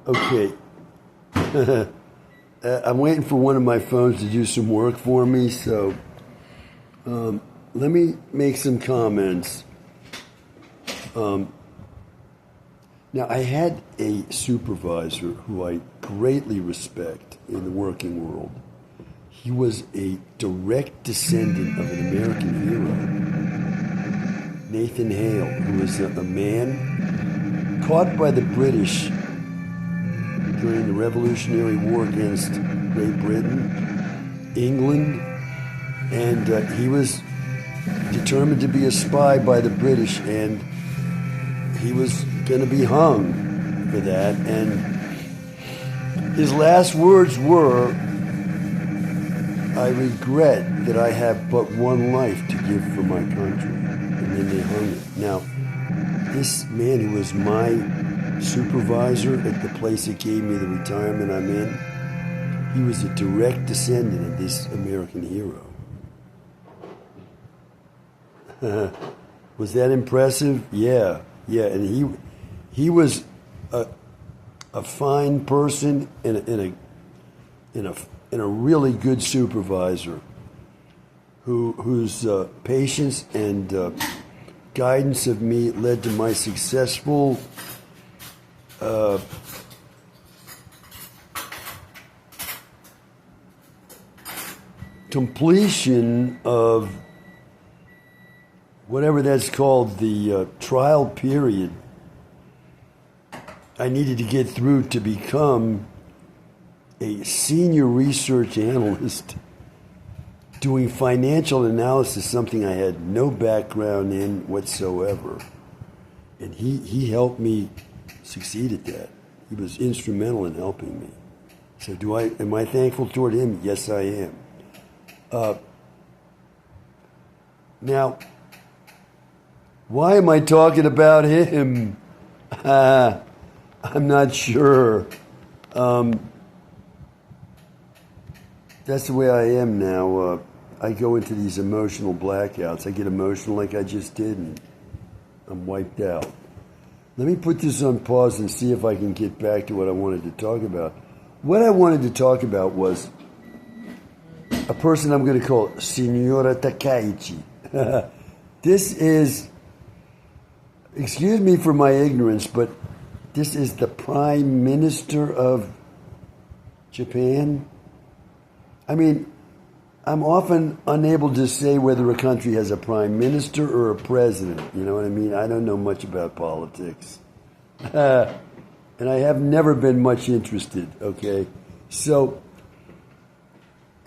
Okay. I'm waiting for one of my phones to do some work for me, so let me make some comments. Now, I had a supervisor who I greatly respect in the working world. He was a direct descendant of an American hero, Nathan Hale, who was a man caught by the British during the Revolutionary War against Great Britain, England, and he was determined to be a spy by the British, and he was going to be hung for that. And his last words were, "I regret that I have but one life to give for my country." And then they hung him. Now, this man who was my supervisor at the place that gave me the retirement I'm in, he was a direct descendant of this American hero. Was that impressive? Yeah, and he was a fine person and a really good supervisor whose patience and guidance of me led to my successful completion of whatever that's called, the trial period I needed to get through to become a senior research analyst doing financial analysis, something I had no background in whatsoever. And he helped me succeed at that. He was instrumental in helping me. So am I thankful toward him? Yes, I am. Now, why am I talking about him? I'm not sure. That's the way I am now. I go into these emotional blackouts. I get emotional like I just did, and I'm wiped out. Let me put this on pause and see if I can get back to what I wanted to talk about. What I wanted to talk about was a person I'm going to call Signora Takaichi. This is, excuse me for my ignorance, but this is the Prime Minister of Japan. I mean, I'm often unable to say whether a country has a prime minister or a president. You know what I mean? I don't know much about politics. And I have never been much interested, okay? So,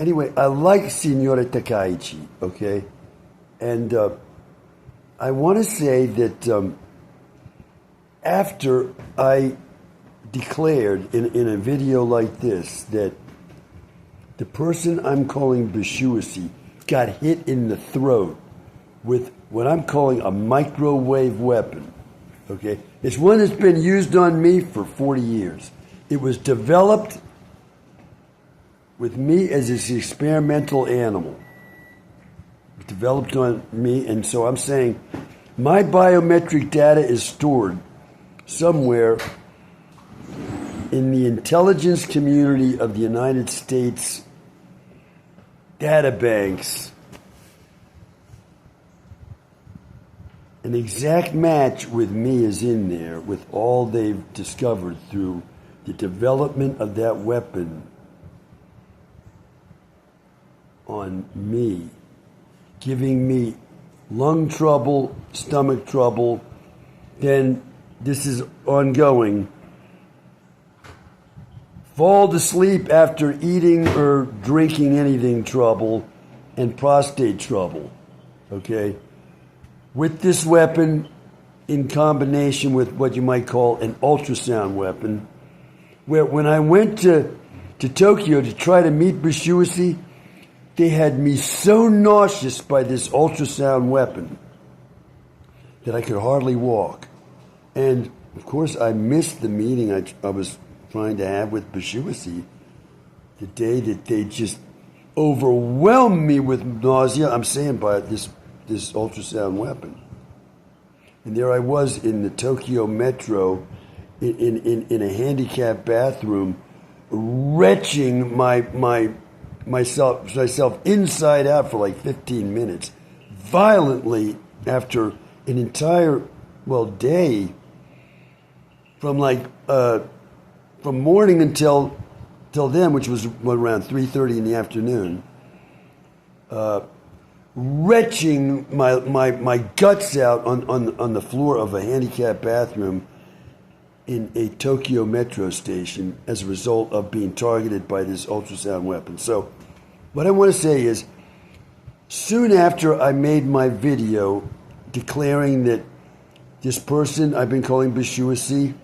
anyway, I like Signora Takaichi, okay? And I want to say that after I declared in a video like this that the person I'm calling Bishuasi got hit in the throat with what I'm calling a microwave weapon, okay? It's one that's been used on me for 40 years. It was developed with me as this experimental animal. It developed on me, and so I'm saying my biometric data is stored somewhere in the intelligence community of the United States data banks. An exact match with me is in there with all they've discovered through the development of that weapon on me, giving me lung trouble, stomach trouble, then this is ongoing. Fall to sleep after eating or drinking anything trouble, and prostate trouble, okay? With this weapon in combination with what you might call an ultrasound weapon, where when I went to Tokyo to try to meet Bishuasi, they had me so nauseous by this ultrasound weapon that I could hardly walk. And, of course, I missed the meeting I was trying to have with Bishuasi the day that they just overwhelmed me with nausea, I'm saying, by this ultrasound weapon. And there I was in the Tokyo metro in a handicapped bathroom, retching myself inside out for like 15 minutes, violently after an entire day, from from morning until then, which was around 3:30 in the afternoon, retching my guts out on the floor of a handicapped bathroom in a Tokyo metro station as a result of being targeted by this ultrasound weapon. So what I want to say is, soon after I made my video declaring that this person I've been calling Bashuasi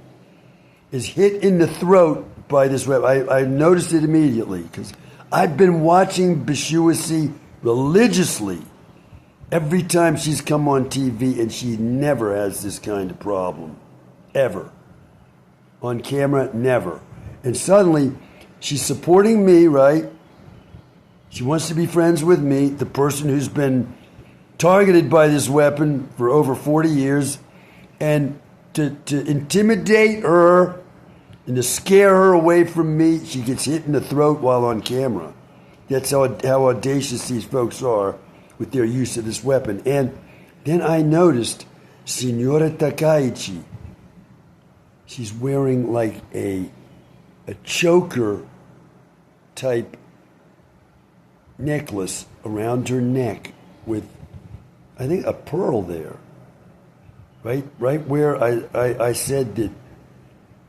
is hit in the throat by this weapon, I noticed it immediately because I've been watching Bashuasi religiously every time she's come on TV, and she never has this kind of problem, ever. On camera, never. And suddenly, she's supporting me, right? She wants to be friends with me, the person who's been targeted by this weapon for over 40 years, and to intimidate her and to scare her away from me, she gets hit in the throat while on camera. That's how audacious these folks are with their use of this weapon. And then I noticed Signora Takaichi. She's wearing like a choker type necklace around her neck with, I think, a pearl there. Right where I said that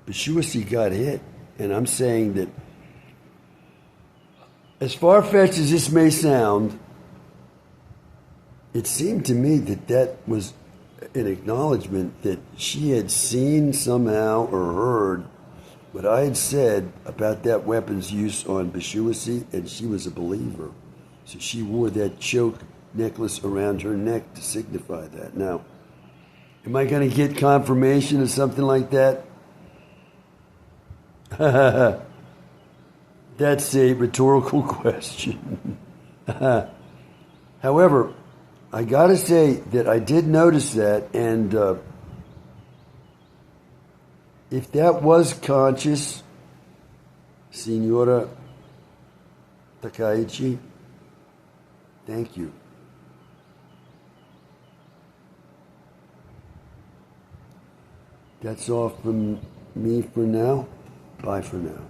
Bashuasi got hit. And I'm saying that, as far-fetched as this may sound, it seemed to me that was an acknowledgement that she had seen somehow or heard what I had said about that weapon's use on Bashuasi, and she was a believer. So she wore that choke necklace around her neck to signify that. Now, am I going to get confirmation of something like that? That's a rhetorical question. However, I got to say that I did notice that, and if that was conscious, Signora Takaichi, thank you. That's all from me for now. Bye for now.